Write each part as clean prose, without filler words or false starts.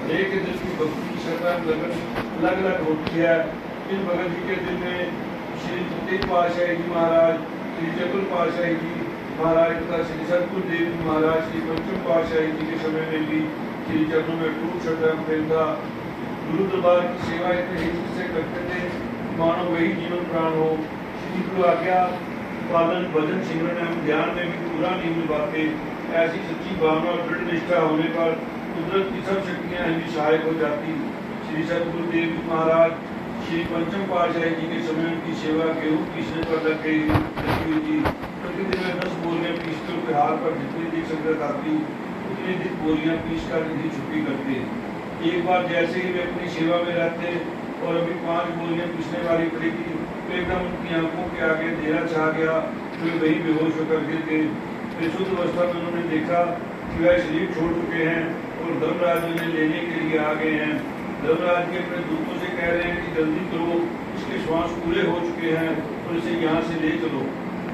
एक के दिल की भक्ति की श्रद्धा लगन अलग अलग होती है। इन भगत जी के दिल में श्री तेग पातशाही जी महाराज, श्री चतुर पातशाही जी महाराज तथा श्री सतगुरु देव जी महाराज, श्री पंचम पातशाही जी के समय में भी श्री चरणों में टूट श्रद्धा प्रेम था। गुरु दरबार की सेवा इतने हित से करते थे मानो वही जीवन प्राण हो। श्री गुरु आज्ञा पालन भजन सिमरन एवं ध्यान में भी पूरा नहीं निभाते। ऐसी सच्ची भावना और दृढ़ निष्ठा होने पर कुदरत की सब शक्तियां इनकी सहायक हो जाती। श्री सतगुरु देव जी महाराज, श्री पंचम पातशाही जी के समय उनकी सेवा गेहूं पीसने पर लग गई हुई थी। प्रतिदिन में 10 बोरियां पीसकर के हार पर जितनी अधिक संगत आती उतनी अधिक बोरियां पीस कर निधि छुट्टी करते। एक बार जैसे ही वे अपनी सेवा में रहते और अभी 5 बोरियां पीसने वाली पड़ी थी तो एकदम उनकी आंखों के आगे अंधेरा छा गया। वे वही बेहोश होकर गिर गए। शुद्ध अवस्था में उन्होंने देखा कि वह शरीर छोड़ चुके हैं और धर्मराज उन्हें लेने के लिए आ गए हैं। धर्मराज के अपने दूतों से कह रहे हैं कि जल्दी करो, इसके श्वास पूरे हो चुके हैं और इसे यहाँ से ले चलो।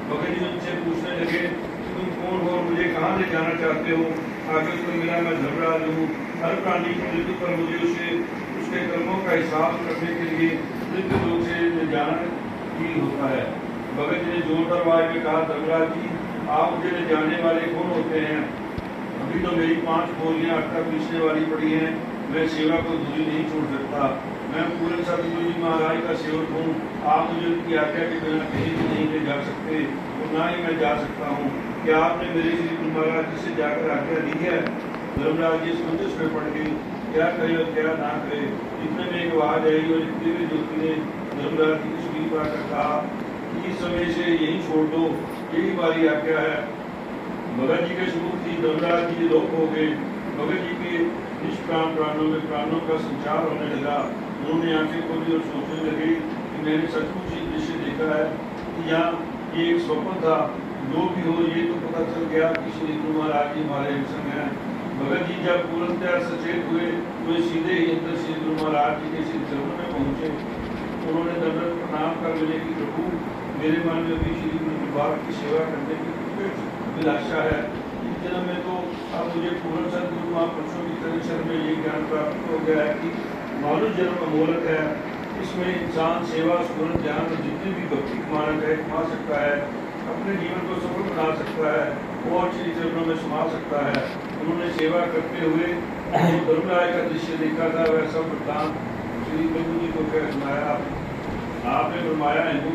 भगत जी उनसे पूछने लगे कि तुम कौन हो और मुझे कहाँ ले जाना चाहते हो। आगे तो मिला मैं धर्मराज हूँ। हर प्राणी की मृत्यु पर मुझे उसके कर्मों का हिसाब रखने के लिए मृत्यु लोक से ले जाना ही होता है। भगत जी ने जोरदार आवाज में कहा, धर्मराज जी आप मुझे ले जाने वाले कौन होते हैं? अभी तो मेरी 5 बोरियां आटा पीसने वाली पड़ी हैं। मैं सेवा को दूरी नहीं छोड़ सकता। मैं पूरे सतगुरु जी महाराज का सेवक हूँ। आप मुझे उनकी आज्ञा के बिना कहीं भी नहीं ले जा सकते और ना ही मैं जा सकता हूँ। क्या आपने मेरे श्री गुरु महाराज जी से जाकर आज्ञा दी है? धर्मराज जी संतुष्ट में पड़ गई, क्या करे और क्या ना करे। इतने में एक आवाज आई और दिव्य ज्योति ने धर्मराज जी की सुनी पाकर कहा, इस समय से यही छोड़ दो, यही हमारी आज्ञा है। भगत जी के स्वरूप थी धर्मराज जी लोप हो गए। भगत जी के निष्प्राण प्राणों में प्राणों का संचार होने लगा। उन्होंने आंखें खोली और सोचने लगे कि मैंने सचमुच ही दृश्य देखा है कि यहाँ ये एक स्वप्न था। जो भी हो ये तो पता चल गया कि श्री गुरु महाराज जी हमारे संग हैं। भगत जी जब पूर्णतः सचेत हुए तो सीधे ही अंदर श्री गुरु महाराज जी के श्री चरणों में पहुंचे। उन्होंने दंडवत प्रणाम कर बोले कि प्रभु मेरे मन में भी श्री गुरु दरबार की सेवा करने की अभिलाषा है। इस जन्म में तो अब मुझे पूर्ण सदगुरु महापुरुषों की तरह शरण में ये ज्ञान प्राप्त हो गया है कि मानव जन्म अमोलक है। इसमें इंसान सेवा स्मरण ध्यान और जितने भी भक्ति मानक है कमा सकता है, अपने जीवन को सफल बना सकता है और श्री चरणों में समा सकता है। उन्होंने सेवा करते हुए धर्मराज का दृश्य देखा था, वैसा वृत्तांत श्री प्रभु जी को कह सुनाया। आपने फरमाया, हिंदू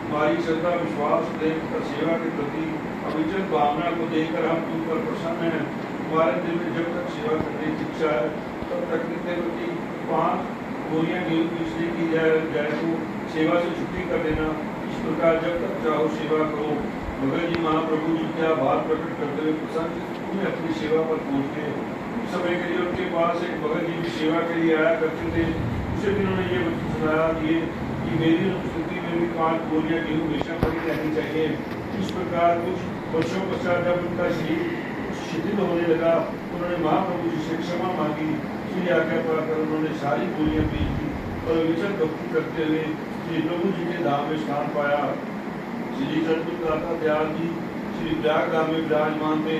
हमारी श्रद्धा विश्वास प्रेम तथा सेवा के प्रति अविचल भावना को देखकर हम तुम पर प्रसन्न हैं। तुम्हारे दिल में जब तक सेवा करने की इच्छा है तब तक नित्य प्रति 5 बोरियां गेहूं पीसने की जाए तो सेवा से छुट्टी कर देना। इस प्रकार जब तक चाहो सेवा करो। भगत जी महाप्रभु जी का आभार प्रकट करते हुए प्रसन्न उन्हें अपनी सेवा पर पहुँच गए। कुछ समय के लिए उनके पास एक भगत जी भी सेवा के लिए आया करते थे। उसे भी उन्होंने ये सुनाया दिए कि मेरी अनुस्थिति में भी 5 बोरियां गेहूं हमेशा पड़ी रहनी चाहिए। इस प्रकार कुछ वर्षों पश्चात जब उनका शरीर शिथिल होने लगा उन्होंने महाप्रभु जी से क्षमा मांगी। श्री आज्ञा पाकर उन्होंने सारी बोरियां पीस दी और विचल भक्ति करते हुए श्री प्रभु जी के धाम में स्थान पाया। श्री सतगुरु दाता दयाल जी श्री प्रयाग धाम में विराजमान थे।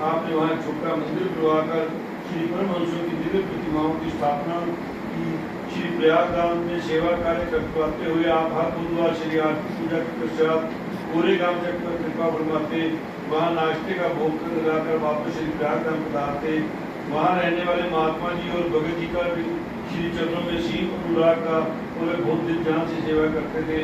आपने वहाँ एक छोटा मंदिर बनवाकर श्री परमहंसों की दिव्य प्रतिमाओं की स्थापना की। श्री प्रयाग धाम में सेवा कार्य करवाते हुए आप हर बुधवार श्री आरती पूजा के पश्चात पूरे गांव चक पर कृपा फरमाते। वहाँ नाश्ते का भोग लगाकर वापस श्री प्रयाग धाम पधारते। वहाँ रहने वाले महात्मा जी और भगत जी का भी श्री चरणों में सीम अनुराग का और बहुत दिल जान से सेवा करते थे।